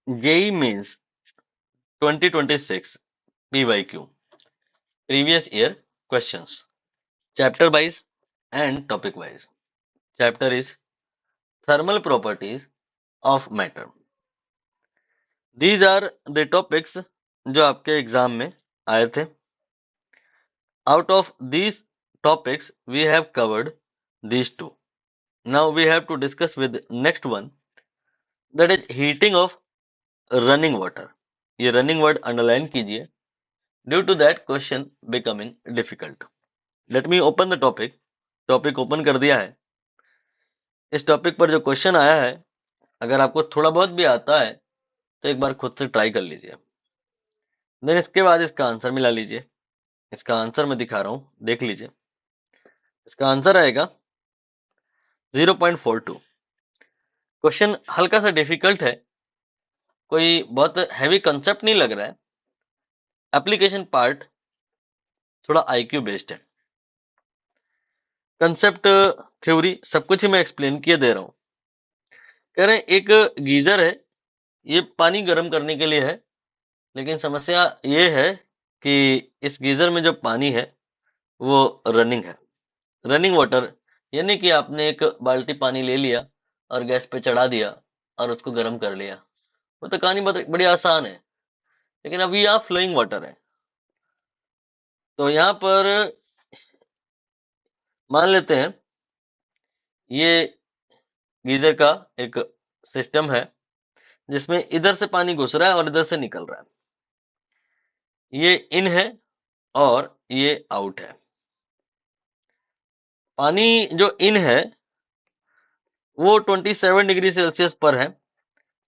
JEE means 2026 PYQ previous year questions chapter wise and topic wise. Chapter is thermal properties of matter. These are the topics जो आपके exam में आए थे. Out of these topics we have covered these two. Now we have to discuss with next one, that is heating of running water. ये running word underline कीजिए. Due to that question becoming difficult. Let me open the topic. Topic open कर दिया है. इस topic पर जो question आया है, अगर आपको थोड़ा बहुत भी आता है तो एक बार खुद से ट्राई कर लीजिए. देन इसके बाद इसका आंसर मिला लीजिए. इसका आंसर मैं दिखा रहा हूं, देख लीजिए. इसका आंसर आएगा 0.42. क्वेश्चन हल्का सा डिफिकल्ट है, कोई बहुत हैवी कंसेप्ट नहीं लग रहा है. एप्लीकेशन पार्ट थोड़ा आईक्यू बेस्ड है. कंसेप्ट थ्योरी सब कुछ ही मैं एक्सप्लेन किए दे रहा हूं. कह रहे हैं एक गीजर है, ये पानी गर्म करने के लिए है, लेकिन समस्या ये है कि इस गीजर में जो पानी है वो रनिंग है. रनिंग वाटर यानी कि आपने एक बाल्टी पानी ले लिया और गैस पे चढ़ा दिया और उसको गर्म कर लिया. वो तो कहानी बहुत बड़ी आसान है, लेकिन अभी यहाँ फ्लोइंग वाटर है. तो यहाँ पर मान लेते हैं ये गीजर का एक सिस्टम है जिसमें इधर से पानी घुस रहा है और इधर से निकल रहा है. ये इन है और ये आउट है. पानी जो इन है वो 27 डिग्री सेल्सियस पर है,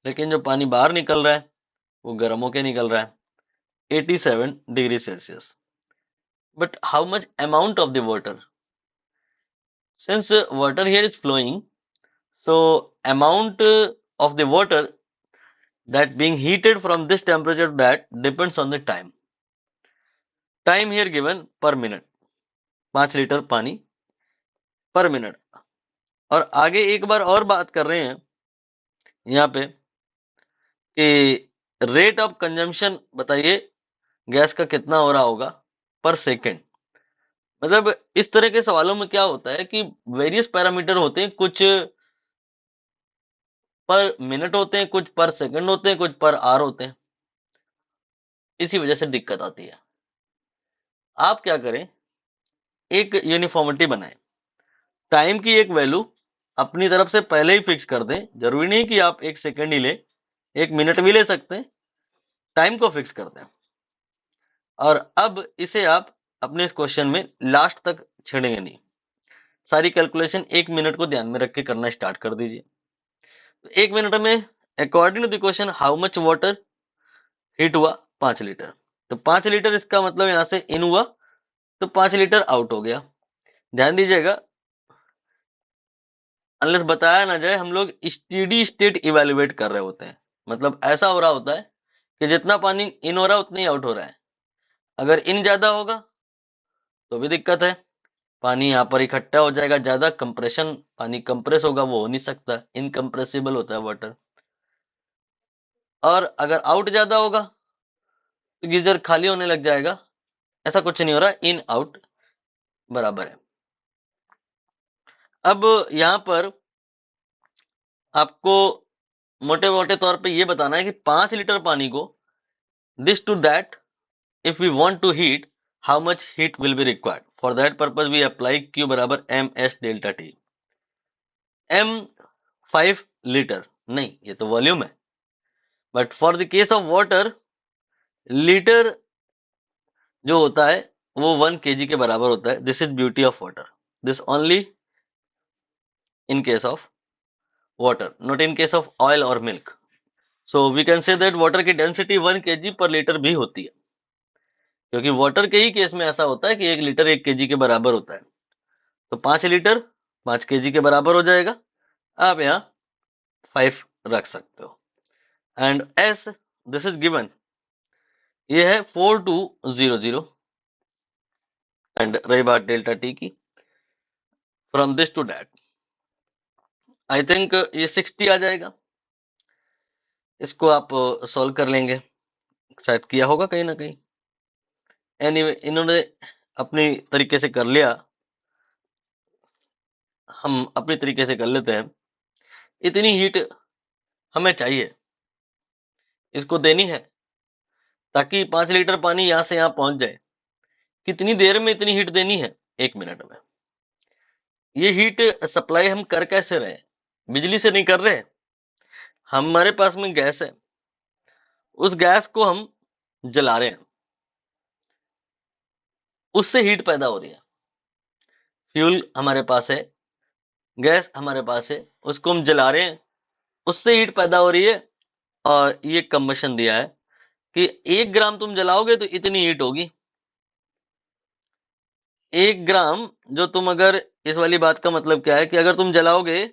लेकिन जो पानी बाहर निकल रहा है वो गर्म होके निकल रहा है 87 degree Celsius. But how much amount of the water, since water here is flowing, so amount of the water that being heated from this temperature, that depends on the time. Time here given per minute, 5 litre पानी पर minute. और आगे एक बार और बात कर रहे हैं यहाँ पे कि रेट ऑफ कंजम्पशन बताइए गैस का कितना हो रहा होगा पर सेकेंड. मतलब इस तरह के सवालों में क्या होता है कि वेरियस पैरामीटर होते हैं, कुछ पर मिनट होते हैं, कुछ पर सेकंड होते हैं, कुछ पर आवर होते हैं. इसी वजह से दिक्कत आती है. आप क्या करें, एक यूनिफॉर्मिटी बनाएं. टाइम की एक वैल्यू अपनी तरफ से पहले ही फिक्स कर दें. जरूरी नहीं कि आप एक सेकंड ही ले, एक मिनट भी ले सकते हैं. टाइम को फिक्स कर दें और अब इसे आप अपने इस क्वेश्चन में लास्ट तक छेड़ेंगे नहीं. सारी कैलकुलेशन एक मिनट को ध्यान में रख के करना स्टार्ट कर दीजिए. तो एक मिनट में according to the question how much water heat हुआ 5 लीटर. तो 5 लीटर इसका मतलब यहां से इन हुआ तो 5 लीटर आउट हो गया. ध्यान दीजिएगा, अनलेस बताया ना जाए, हम लोग स्टेडी स्टेट इवेल्युएट कर रहे होते हैं. मतलब ऐसा हो रहा होता है कि जितना पानी इन हो रहा है उतना ही आउट हो रहा है. अगर इन ज्यादा होगा तो भी दिक्कत है, पानी यहाँ पर इकट्ठा हो जाएगा ज्यादा. कंप्रेशन, पानी कंप्रेस होगा, वो हो नहीं सकता, इनकम्प्रेसिबल होता है वाटर. और अगर आउट ज्यादा होगा तो गीजर खाली होने लग जाएगा. ऐसा कुछ नहीं हो रहा, इन आउट बराबर है. अब यहाँ पर आपको मोटे मोटे तौर पे ये बताना है कि 5 लीटर पानी को this to that, if we want to heat, how much heat will be required. For that purpose we apply Q बराबर ms delta T. m 5 litre नहीं, ये तो वॉल्यूम है. But for the case of water, litre जो होता है वो 1 kg के बराबर होता है. This is beauty of water. This only in case of water, not in case of oil or milk. So we can say that water की density 1 kg पर लीटर भी होती है, क्योंकि वाटर के ही केस में ऐसा होता है कि 1 लीटर 1 kg के बराबर होता है. तो 5 लीटर 5 kg के बराबर हो जाएगा. आप यहाँ 5 रख सकते हो. And as this is given, ये है 4200. एंड रही बात डेल्टा टी की, from this to that I think ये 60 आ जाएगा. इसको आप सॉल्व कर लेंगे, शायद किया होगा कहीं ना कहीं। एनीवे इन्होंने अपनी तरीके से कर लिया, हम अपनी तरीके से कर लेते हैं। इतनी हीट हमें चाहिए, इसको देनी है ताकि 5 लीटर पानी यहां से यहां पहुंच जाए। कितनी देर में इतनी हीट देनी है? 1 मिनट में। ये हीट सप्लाई हम कर कैसे रहे हैं? बिजली से नहीं कर रहे, हमारे पास में गैस है, उस गैस को हम जला रहे हैं, उससे हीट पैदा हो रही है। फ्यूल हमारे पास है, गैस हमारे पास है, उसको हम जला रहे हैं, उससे हीट पैदा हो रही है। और ये कंबशन दिया है कि 1 ग्राम तुम जलाओगे तो इतनी हीट होगी। 1 ग्राम जो तुम अगर, इस वाली बात का मतलब क्या है कि अगर तुम जलाओगे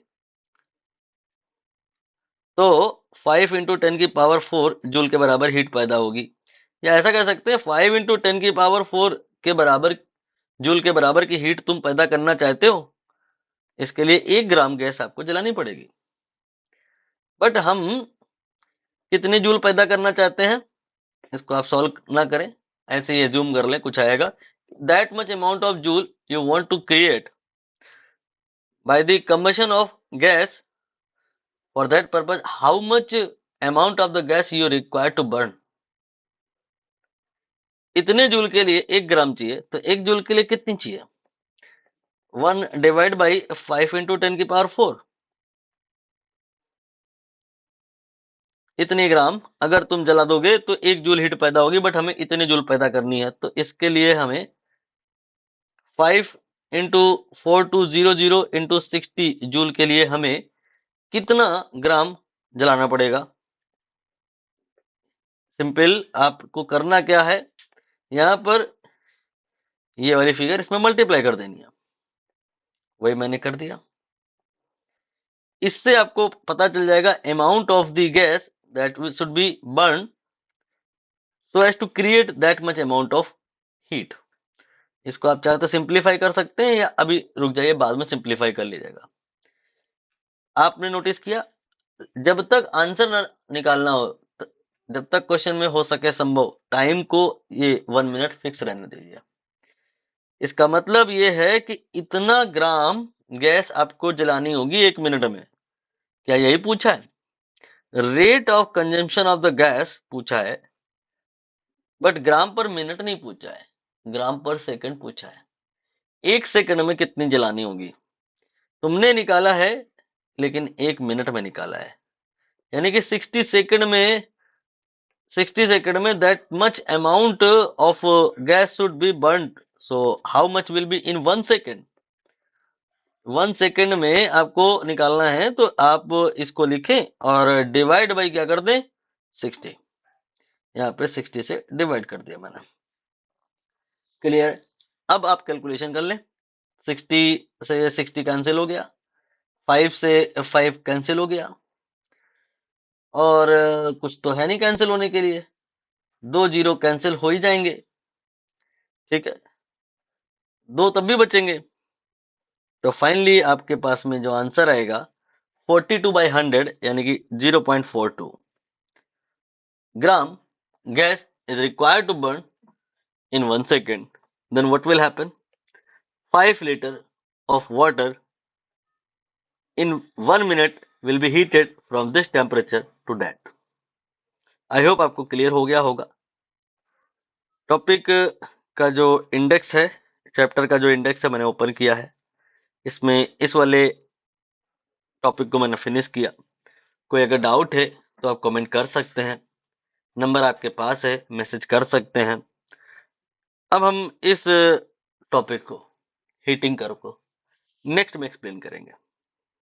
तो 5 × 10⁴ जूल के बराबर हीट पैदा होगी। या ऐसा कह सकते हैं 5 × 10⁴ के बराबर जूल के बराबर की हीट तुम पैदा करना चाहते हो, इसके लिए 1 ग्राम गैस आपको जलानी पड़ेगी। बट हम कितने जूल पैदा करना चाहते हैं, इसको आप सॉल्व ना करें, ऐसे ही एज्यूम कर लें कुछ आएगा। That much amount of joule you want to create by the combustion of gas, for that purpose how much amount of the gas you require to burn. इतने जूल के लिए 1 ग्राम चाहिए, तो 1 जूल के लिए कितनी चाहिए? 1/5 × 10⁴। इतने ग्राम अगर तुम जला दोगे तो 1 जूल हीट पैदा होगी, बट हमें इतने जूल पैदा करनी है, तो इसके लिए हमें 5 × 4200 × 60 जूल के लिए हमें कितना ग्राम जलाना पड़ेगा? सिंपल, आपको करना क्या है, यहां पर ये वाली फिगर इसमें मल्टीप्लाई कर देनी है, वही मैंने कर दिया। इससे आपको पता चल जाएगा amount of the gas that should be burn so as to create that much amount of heat. इसको आप चाहे तो सिंप्लीफाई कर सकते हैं, या अभी रुक जाइए, बाद में सिंप्लीफाई कर लीजिएगा। आपने नोटिस किया, जब तक आंसर न निकालना हो, जब तक क्वेश्चन में हो सके संभव, टाइम को ये 1 मिनट फिक्स रहने दीजिए। इसका मतलब ये है कि इतना ग्राम गैस आपको जलानी होगी 1 मिनट में। क्या यही पूछा है? Rate of consumption of the gas पूछा है, बट ग्राम पर मिनट नहीं पूछा है, ग्राम पर सेकंड पूछा है। 1 सेकंड में कितनी जलानी होगी तुमने निकाला है, लेकिन 1 मिनट में निकाला है, यानी कि 60 सेकंड में that much amount of gas should be burned. So how much will be in 1 second? 1 second में आपको निकालना है, तो आप इसको लिखें और डिवाइड बाई क्या कर दें, 60। यहाँ पे 60 से डिवाइड कर दिया मैंने। क्लियर? अब आप कैलकुलेशन कर लें। 60 से 60 कैंसिल हो गया, 5 से 5 कैंसिल हो गया, और कुछ तो है नहीं कैंसिल होने के लिए, 2 जीरो कैंसिल हो ही जाएंगे। ठीक है, 2 तब भी बचेंगे। तो फाइनली आपके पास में जो आंसर आएगा 42/100 यानी कि 0.42 ग्राम gas is required to burn in 1 second. Then what will happen? 5 liter of water in 1 minute will be heated from this temperature to that. I hope आपको क्लियर हो गया होगा। टॉपिक का जो इंडेक्स है, चैप्टर का जो इंडेक्स है मैंने ओपन किया है, इसमें इस वाले टॉपिक को मैंने फिनिश किया। कोई अगर डाउट है तो आप कमेंट कर सकते हैं, नंबर आपके पास है, मैसेज कर सकते हैं। अब हम इस टॉपिक को, हीटिंग कर्व को, नेक्स्ट में एक्सप्लेन करेंगे।